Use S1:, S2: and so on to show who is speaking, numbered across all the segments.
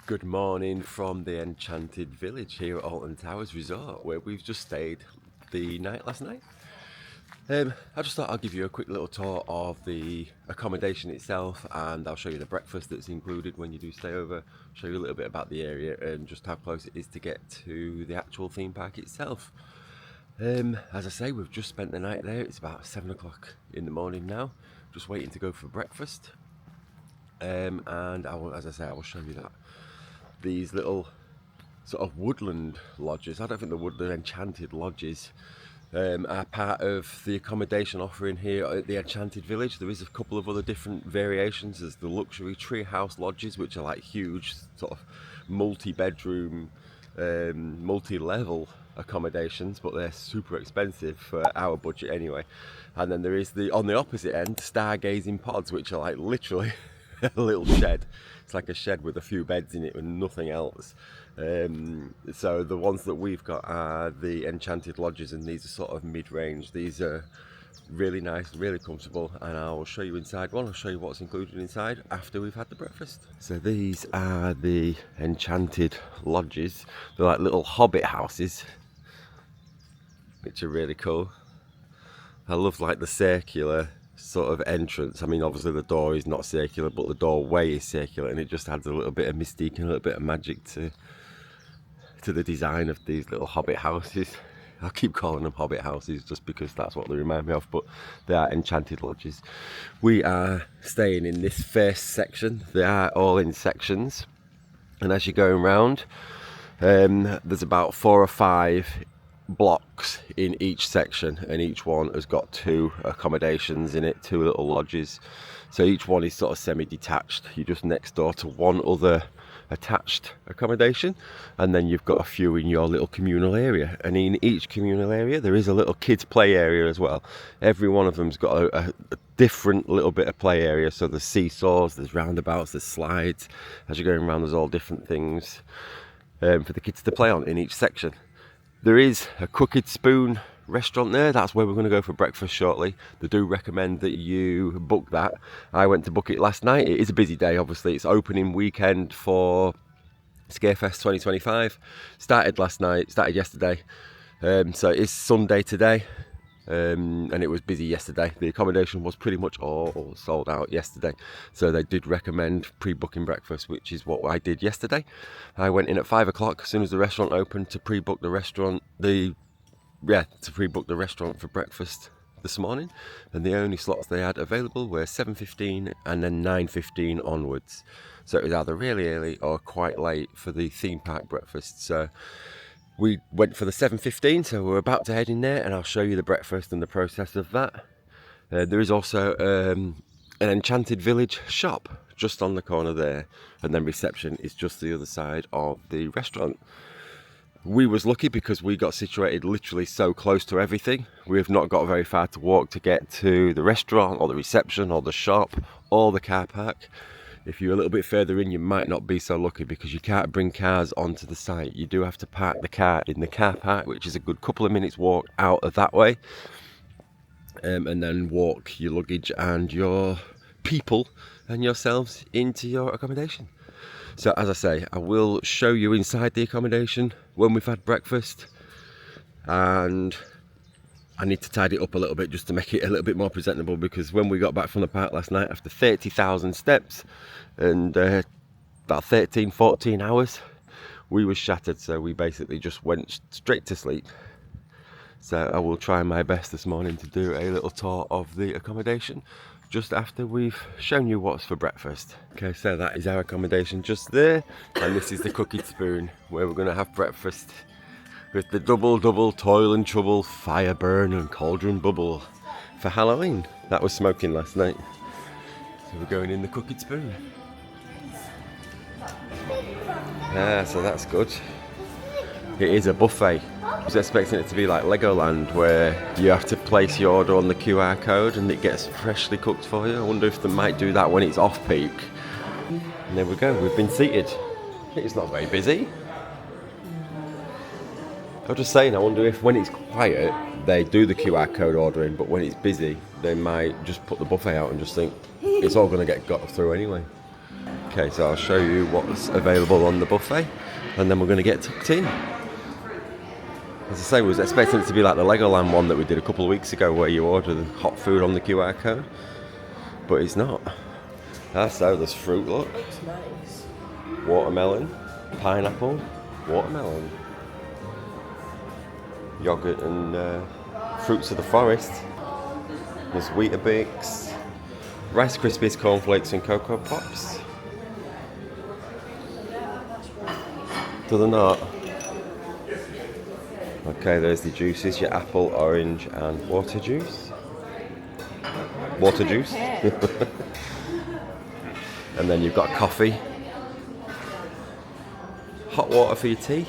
S1: Good morning from the Enchanted Village here at Alton Towers Resort, where we've just stayed the night last night. I just thought I'll give you a quick little tour of the accommodation itself, and I'll show you the breakfast that's included when you do stay over, show you a little bit about the area and just how close it is to get to the actual theme park itself. As I say, we've just spent the night there. It's about 7 o'clock in the morning now, just waiting to go for breakfast. And as I say, I will show you that. These little sort of woodland lodges, I don't think the enchanted lodges are part of the accommodation offering here at the Enchanted Village. There is a couple of other different variations. There's the luxury treehouse lodges, which are like huge sort of multi-bedroom, multi-level accommodations, but they're super expensive for our budget anyway. And then there is on the opposite end, stargazing pods, which are like literally a little shed. It's like a shed with a few beds in it and nothing else. So the ones that we've got are the Enchanted Lodges, and these are sort of mid-range. These are really nice, really comfortable, and I'll show you inside one. I'll show you what's included inside after we've had the breakfast. So these are the Enchanted Lodges. They're like little Hobbit houses, which are really cool. I love like the circular sort of entrance. I mean, obviously the door is not circular, but the doorway is circular, and it just adds a little bit of mystique and a little bit of magic to the design of these little Hobbit houses. I'll keep calling them Hobbit houses just because that's what they remind me of, but they are Enchanted Lodges. We are staying in this first section. They are all in sections, and as you're going around, there's about 4 or 5 blocks in each section, and each one has got 2 accommodations in it, 2 little lodges. So each one is sort of semi-detached. You're just next door to one other attached accommodation, and then you've got a few in your little communal area, and in each communal area there is a little kids play area as well. Every one of them's got a different little bit of play area. So there's seesaws, there's roundabouts, there's slides. As you're going around, there's all different things for the kids to play on in each section. There is a Crooked Spoon restaurant there. That's where we're going to go for breakfast shortly. They do recommend that you book that. I went to book it last night. It is a busy day, obviously. It's opening weekend for Scarefest 2025. Started yesterday. So it's Sunday today. And it was busy yesterday. The accommodation was pretty much all sold out yesterday, so they did recommend pre-booking breakfast, which is what I did yesterday. I went in at 5 o'clock as soon as the restaurant opened to pre-book the restaurant for breakfast this morning, and the only slots they had available were 7:15 and then 9:15 onwards. So it was either really early or quite late for the theme park breakfast. So we went for the 7:15, so we're about to head in there, and I'll show you the breakfast and the process of that. There is also an Enchanted Village shop just on the corner there, and then reception is just the other side of the restaurant. We was lucky because we got situated literally so close to everything. We have not got very far to walk to get to the restaurant or the reception or the shop or the car park. If you're a little bit further in, you might not be so lucky because you can't bring cars onto the site. You do have to park the car in the car park, which is a good couple of minutes walk out of that way, and then walk your luggage and your people and yourselves into your accommodation. So as I say, I will show you inside the accommodation when we've had breakfast, and I need to tidy it up a little bit just to make it a little bit more presentable, because when we got back from the park last night after 30,000 steps and about 13-14 hours, we were shattered, so we basically just went straight to sleep. So I will try my best this morning to do a little tour of the accommodation just after we've shown you what's for breakfast. Okay, so that is our accommodation just there, and this is the Crooked Spoon where we're going to have breakfast with the double toil and trouble, fire burn and cauldron bubble for Halloween. That was smoking last night. So we're going in the Crooked Spoon. So that's good. It is a buffet. I was expecting it to be like Legoland, where you have to place your order on the QR code and it gets freshly cooked for you. I wonder if they might do that when it's off peak. And there we go, we've been seated. It's not very busy. I was just saying, I wonder if when it's quiet they do the QR code ordering, but when it's busy they might just put the buffet out and just think it's all going to get got through anyway. Okay, so I'll show you what's available on the buffet, and then we're going to get tucked in. As I say, I was expecting it to be like the Legoland one that we did a couple of weeks ago, where you order the hot food on the QR code, but it's not. So there's fruit, look.
S2: Looks nice.
S1: Watermelon, pineapple, watermelon, yogurt and fruits of the forest. There's Weetabix, Rice Krispies, cornflakes and Cocoa Pops. Do they not? Okay, there's the juices, your apple, orange and water juice. Water juice. And then you've got coffee. Hot water for your tea.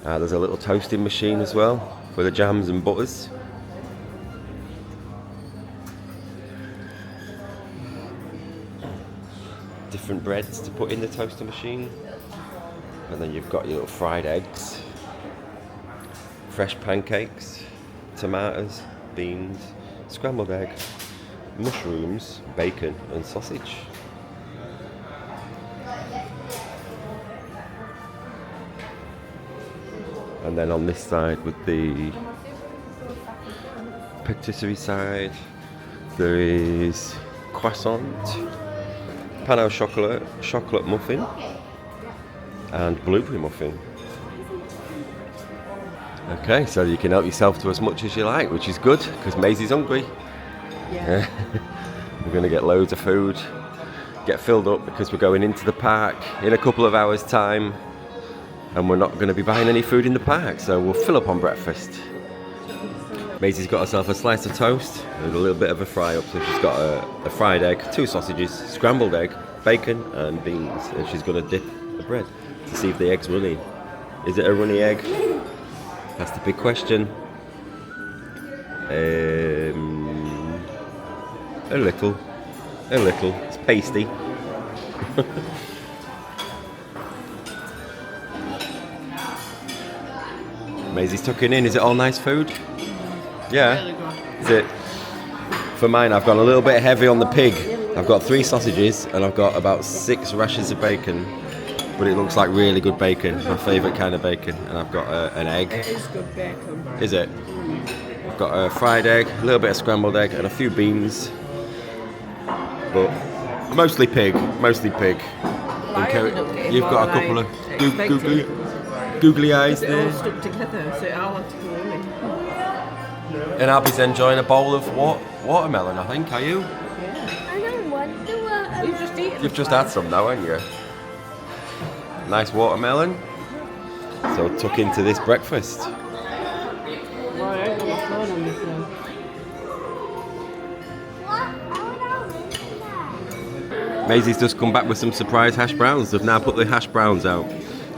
S1: There's a little toasting machine as well for the jams and butters. Different breads to put in the toaster machine. And then you've got your little fried eggs, fresh pancakes, tomatoes, beans, scrambled egg, mushrooms, bacon and sausage. And then on this side with the patisserie side, there is croissant, pain au chocolat, chocolate muffin and blueberry muffin. Okay, so you can help yourself to as much as you like, which is good because Maisie's hungry.
S2: Yeah.
S1: We're going to get loads of food, get filled up because we're going into the park in a couple of hours time, and we're not going to be buying any food in the park, so we'll fill up on breakfast. Maisie's got herself a slice of toast and a little bit of a fry up, so she's got a fried egg, 2 sausages, scrambled egg, bacon and beans, and she's going to dip the bread to see if the egg's runny. Is it a runny egg? That's the big question. A little. It's pasty. Maisie's tucking in. Is it all nice food? Yeah.
S2: Really good.
S1: Is it? For mine, I've gone a little bit heavy on the pig. I've got 3 sausages and I've got about 6 rashers of bacon. But it looks like really good bacon, my favourite kind of bacon. And I've got an egg.
S2: It is good bacon.
S1: Is it? I've got a fried egg, a little bit of scrambled egg and a few beans. But mostly pig. Okay. You've got a couple of googly eyes
S2: They're all
S1: there.
S2: stuck together, so I'll have to go in.
S1: And Abby's enjoying a bowl of watermelon, I think, are you?
S3: I don't want the watermelon.
S2: You've just eaten.
S1: You've just had some now, haven't you? Nice watermelon. So tuck into this breakfast.
S2: Oh, I ain't got my phone on this now.
S1: Maisie's just come back with some surprise hash browns. They've now put the hash browns out,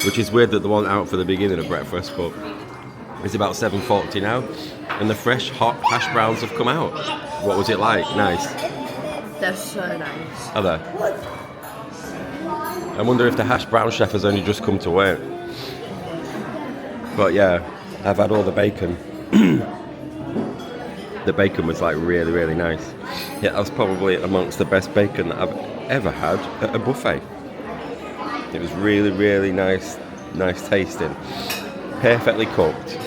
S1: which is weird that they weren't out for the beginning of breakfast, but it's about 7:40 now, and the fresh hot hash browns have come out. What was it like? Nice.
S2: They're so nice.
S1: Are they? I wonder if the hash brown chef has only just come to work. But yeah, I've had all the bacon. The bacon was like really, really nice. Yeah, that was probably amongst the best bacon that I've ever had at a buffet. It was really, really nice tasting. Perfectly cooked,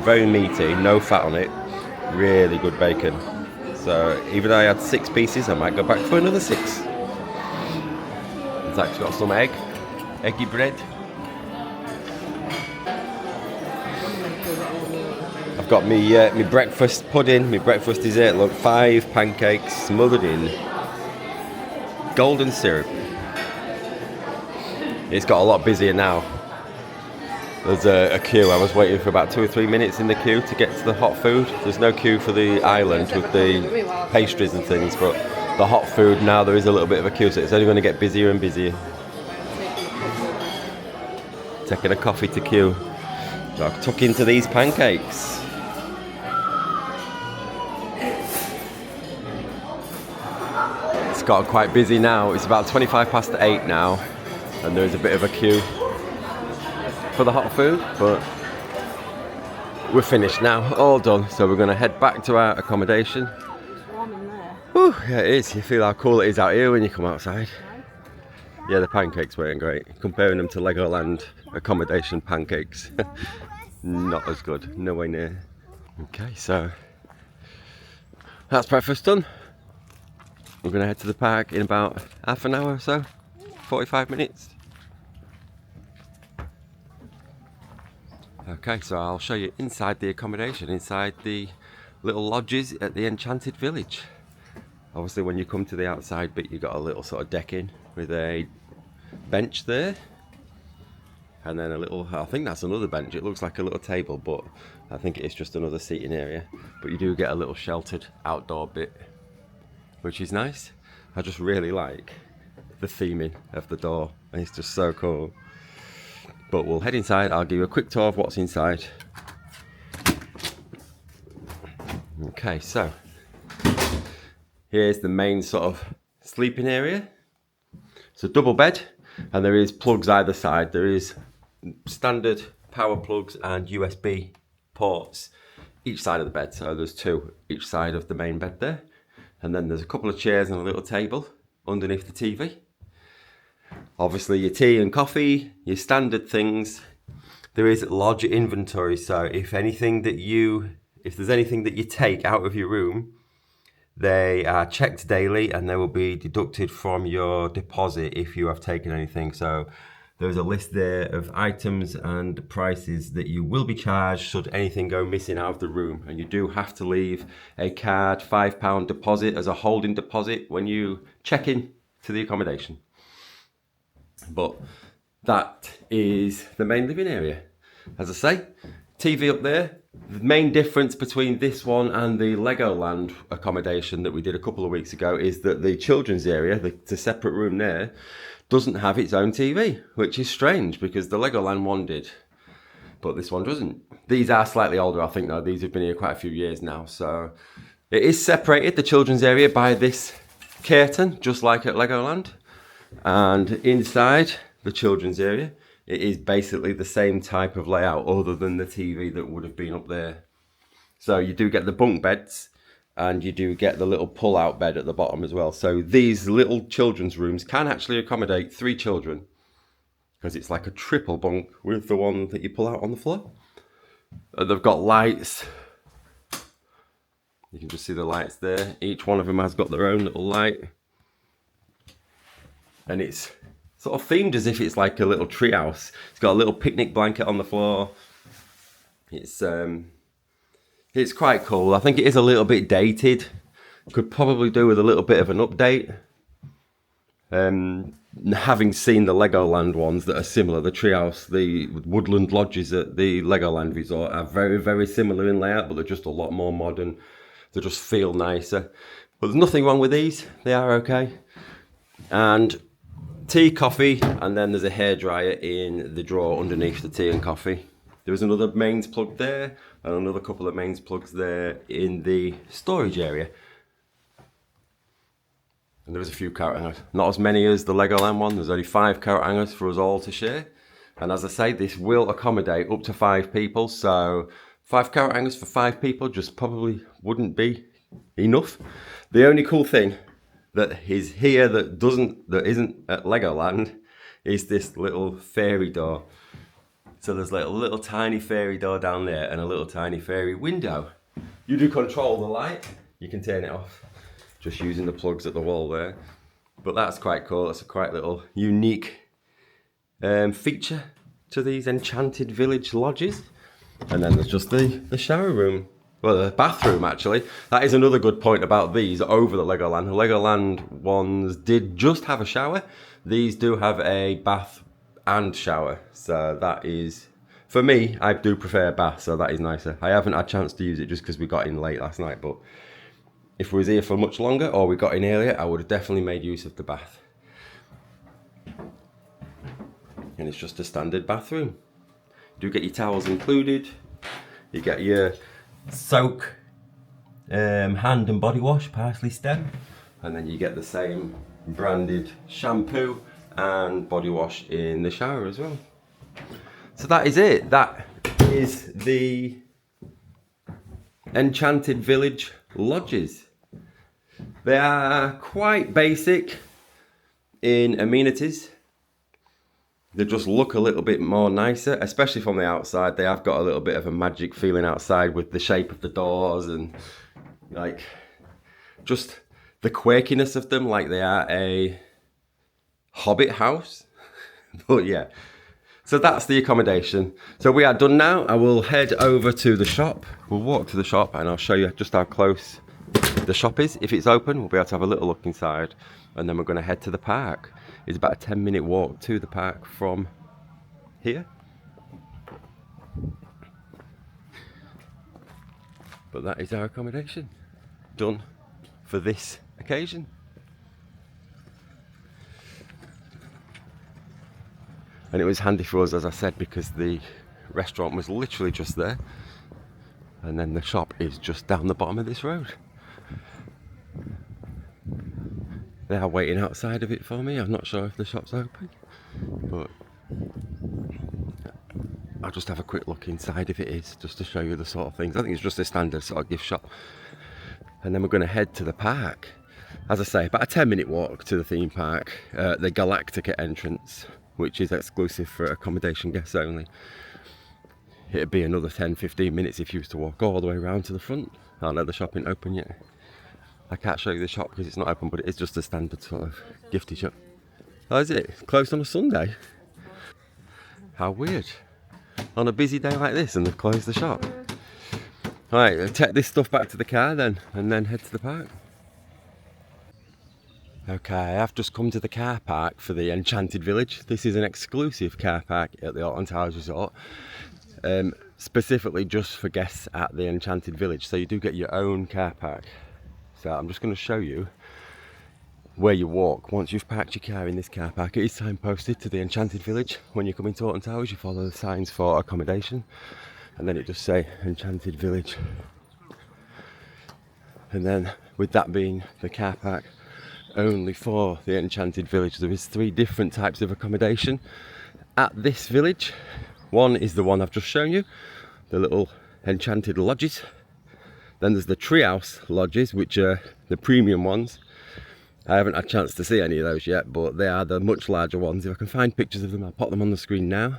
S1: very meaty, no fat on it. Really good bacon. So even though I had 6 pieces, I might go back for another 6. Zach's got some eggy bread. I've got me breakfast pudding, my breakfast dessert. Look, 5 pancakes smothered in golden syrup. It's got a lot busier now. There's a queue. I was waiting for about 2 or 3 minutes in the queue to get to the hot food. There's no queue for the island with the pastries and things, but the hot food now there is a little bit of a queue, so it's only going to get busier and busier. Taking a coffee to queue. So I'll tuck into these pancakes. It's got quite busy now. It's about 8:25 now, and there's a bit of a queue for the hot food, but we're finished now, all done. So we're going to head back to our accommodation.
S2: It's warm in there.
S1: Woo! Woo, yeah it is. You feel how cool it is out here when you come outside. Yeah, the pancakes weren't great. Comparing them to Legoland accommodation pancakes, not as good, nowhere near. Okay, so that's breakfast done. We're gonna head to the park in about half an hour or so, 45 minutes. Okay, so I'll show you inside the accommodation, inside the little lodges at the Enchanted Village. Obviously when you come to the outside bit, you've got a little sort of deck in with a bench there. And then a little, I think that's another bench. It looks like a little table, but I think it's just another seating area. But you do get a little sheltered outdoor bit, which is nice. I just really like the theming of the door, and it's just so cool. But we'll head inside. I'll give you a quick tour of what's inside. Okay, so here's the main sort of sleeping area. It's a double bed, and there is plugs either side. There is standard power plugs and USB ports each side of the bed. So there's two each side of the main bed there. And then there's a couple of chairs and a little table underneath the TV. Obviously your tea and coffee, your standard things. There is lodge inventory, so if there's anything that you take out of your room, they are checked daily and they will be deducted from your deposit if you have taken anything. So there's a list there of items and prices that you will be charged should anything go missing out of the room. And you do have to leave a card £5 deposit as a holding deposit when you check in to the accommodation. But that is the main living area. As I say, TV up there. The main difference between this one and the Legoland accommodation that we did a couple of weeks ago is that the children's area, the separate room there, doesn't have its own TV, which is strange because the Legoland one did, but this one doesn't. These are slightly older, I think, though. These have been here quite a few years now. So it is separated, the children's area, by this curtain, just like at Legoland. And inside the children's area, it is basically the same type of layout other than the TV that would have been up there. So you do get the bunk beds and you do get the little pull-out bed at the bottom as well. So these little children's rooms can actually accommodate 3 children because it's like a triple bunk with the one that you pull out on the floor. And they've got lights. You can just see the lights there. Each one of them has got their own little light. And it's sort of themed as if it's like a little treehouse. It's got a little picnic blanket on the floor. It's quite cool. I think it is a little bit dated. Could probably do with a little bit of an update. Having seen the Legoland ones that are similar, the treehouse, the woodland lodges at the Legoland resort are very, very similar in layout, but they're just a lot more modern. They just feel nicer. But there's nothing wrong with these. They are okay. And tea, coffee, and then there's a hairdryer in the drawer underneath the tea and coffee. There's another mains plug there, and another couple of mains plugs there in the storage area. And there's a few carrot hangers. Not as many as the Legoland one. There's only 5 carrot hangers for us all to share. And as I say, this will accommodate up to 5 people. So 5 carrot hangers for 5 people just probably wouldn't be enough. The only cool thing that is here that isn't at Legoland is this little fairy door. So there's like a little tiny fairy door down there and a little tiny fairy window. You do control the light. You can turn it off just using the plugs at the wall there. But that's quite cool. That's a quite little unique feature to these Enchanted Village lodges. And then there's just the shower room. Well, the bathroom, actually. That is another good point about these over the Legoland. The Legoland ones did just have a shower. These do have a bath and shower. So that is, for me, I do prefer a bath, so that is nicer. I haven't had a chance to use it just because we got in late last night, but if we was here for much longer or we got in earlier, I would have definitely made use of the bath. And it's just a standard bathroom. You do get your towels included. You get your soak hand and body wash, parsley stem, and then you get the same branded shampoo and body wash in the shower as well. So that is it. That is the Enchanted Village lodges. They are quite basic in amenities. They just look a little bit more nicer, especially from the outside. They have got a little bit of a magic feeling outside with the shape of the doors and like just the quirkiness of them, like they are a Hobbit house. But yeah, so that's the accommodation. So we are done now. I will head over to the shop. We'll walk to the shop and I'll show you just how close the shop is. If it's open, we'll be able to have a little look inside, and then we're going to head to the park. It's about a 10-minute walk to the park from here. But that is our accommodation, done for this occasion. And it was handy for us, as I said, because the restaurant was literally just there, and then the shop is just down the bottom of this road. They are waiting outside of it for me. I'm not sure if the shop's open, but I'll just have a quick look inside if it is, just to show you the sort of things. I think it's just a standard sort of gift shop. And then we're going to head to the park. As I say, about a 10-minute walk to the theme park, the Galactica entrance, which is exclusive for accommodation guests only. It'd be another 10-15 minutes if you was to walk all the way around to the front. Oh no, the shop ain't open yet. I can't show you the shop because it's not open, but it is just a standard sort of gifty shop. Oh, is it? It's closed on a Sunday? How weird. On a busy day like this and they've closed the shop. Alright, I'll take this stuff back to the car then, and then head to the park. Okay, I've just come to the car park for the Enchanted Village. This is an exclusive car park at the Alton Towers Resort. Specifically just for guests at the Enchanted Village. So you do get your own car park. So I'm just going to show you where you walk once you've parked your car in this car park. It is signposted to the Enchanted Village. When you come into Alton Towers, you follow the signs for accommodation, and then it just say Enchanted Village. And then with that being the car park only for the Enchanted Village, there is 3 different types of accommodation at this village. One is the one I've just shown you, the little Enchanted Lodges. Then there's the Treehouse Lodges, which are the premium ones. I haven't had a chance to see any of those yet, but they are the much larger ones. If I can find pictures of them, I'll pop them on the screen now.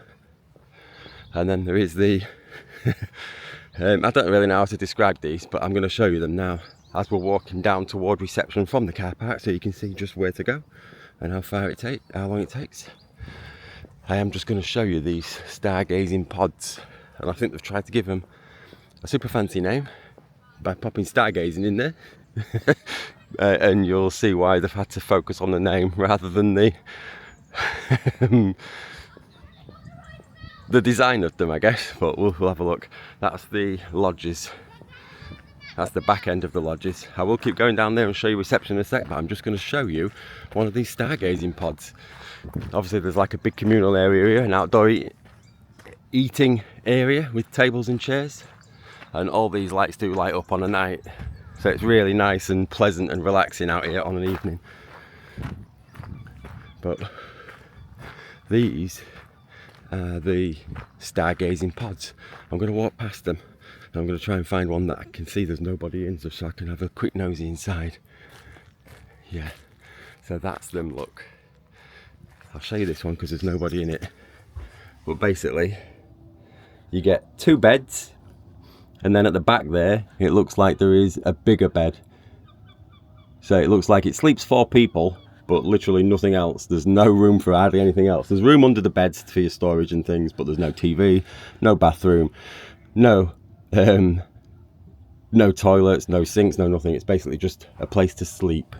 S1: And then there is the I don't really know how to describe these, but I'm going to show you them now as we're walking down toward reception from the car park, so you can see just where to go and how long it takes. I am just going to show you these stargazing pods, and I think they've tried to give them a super fancy name by popping stargazing in there. And you'll see why they've had to focus on the name rather than the the design of them, I guess. But we'll have a look. That's the lodges. That's the back end of the lodges. I will keep going down there and show you reception in a sec, but I'm just going to show you one of these stargazing pods. Obviously there's like a big communal area here, an outdoor eating area with tables and chairs, and all these lights do light up on a night, so it's really nice and pleasant and relaxing out here on an evening. But these are the stargazing pods. I'm going to walk past them and I'm going to try and find one that I can see there's nobody in, so I can have a quick nosy inside. Yeah, so that's them. Look, I'll show you this one because there's nobody in it. But basically you get 2 beds, and then at the back there it looks like there is a bigger bed, so it looks like it sleeps 4 people but literally nothing else. There's no room for hardly anything else. There's room under the beds for your storage and things, but there's no TV, no bathroom, no toilets, no sinks, no nothing. It's basically just a place to sleep.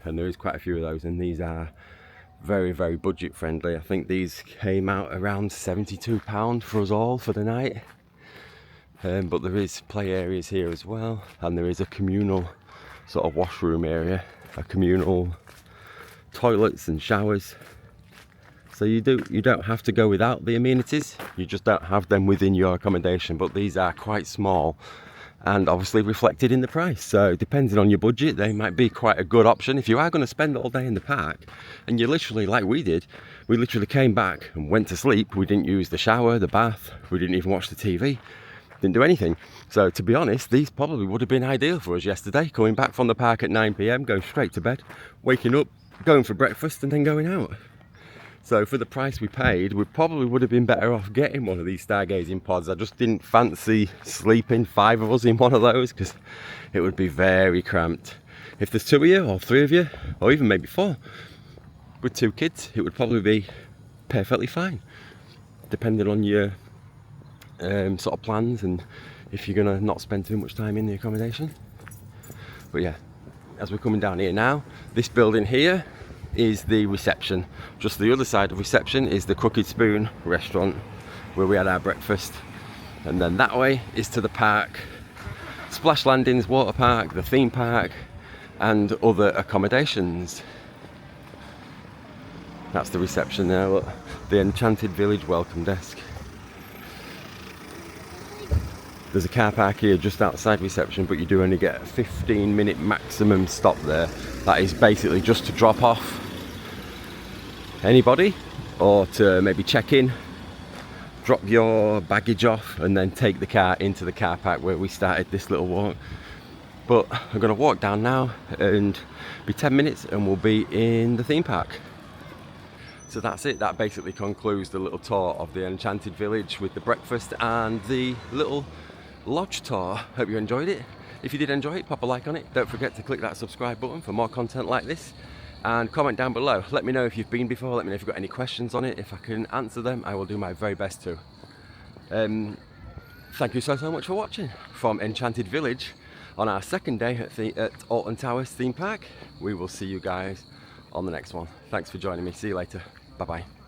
S1: And there is quite a few of those, and these are very, very budget friendly. I think these came out around £72 for us all for the night. But there is play areas here as well, and there is a communal sort of washroom area, a communal toilets and showers. So you don't have to go without the amenities, you just don't have them within your accommodation. But these are quite small and obviously reflected in the price, so depending on your budget they might be quite a good option. If you are going to spend all day in the park, and you literally, like we did, we literally came back and went to sleep, we didn't use the shower, the bath, we didn't even watch the TV, didn't do anything. So to be honest, these probably would have been ideal for us yesterday, coming back from the park at 9 p.m, going straight to bed, waking up, going for breakfast and then going out. So for the price we paid, we probably would have been better off getting one of these stargazing pods. I just didn't fancy sleeping 5 of us in one of those because it would be very cramped. If there's 2 of you or 3 of you, or even maybe 4, with 2 kids, it would probably be perfectly fine, depending on your sort of plans and if you're gonna not spend too much time in the accommodation. But yeah, as we're coming down here now, this building here is the reception. Just the other side of reception is the Crooked Spoon restaurant where we had our breakfast, and then that way is to the park, Splash Landings water park, the theme park and other accommodations. That's the reception there, look, the Enchanted Village welcome desk. There's a car park here just outside reception, but you do only get a 15-minute maximum stop there. That is basically just to drop off anybody or to maybe check in, drop your baggage off and then take the car into the car park where we started this little walk. But I'm going to walk down now and be 10 minutes and we'll be in the theme park. So that's it, that basically concludes the little tour of the Enchanted Village with the breakfast and the little lodge tour. Hope you enjoyed it. If you did enjoy it, pop a like on it. Don't forget to click that subscribe button for more content like this and comment down below. Let me know if you've been before, let me know if you've got any questions on it. If I can answer them, I will do my very best to. Thank you so much for watching from Enchanted Village on our second day at Alton Towers theme park. We will see you guys on the next one. Thanks for joining me. See you later. Bye bye.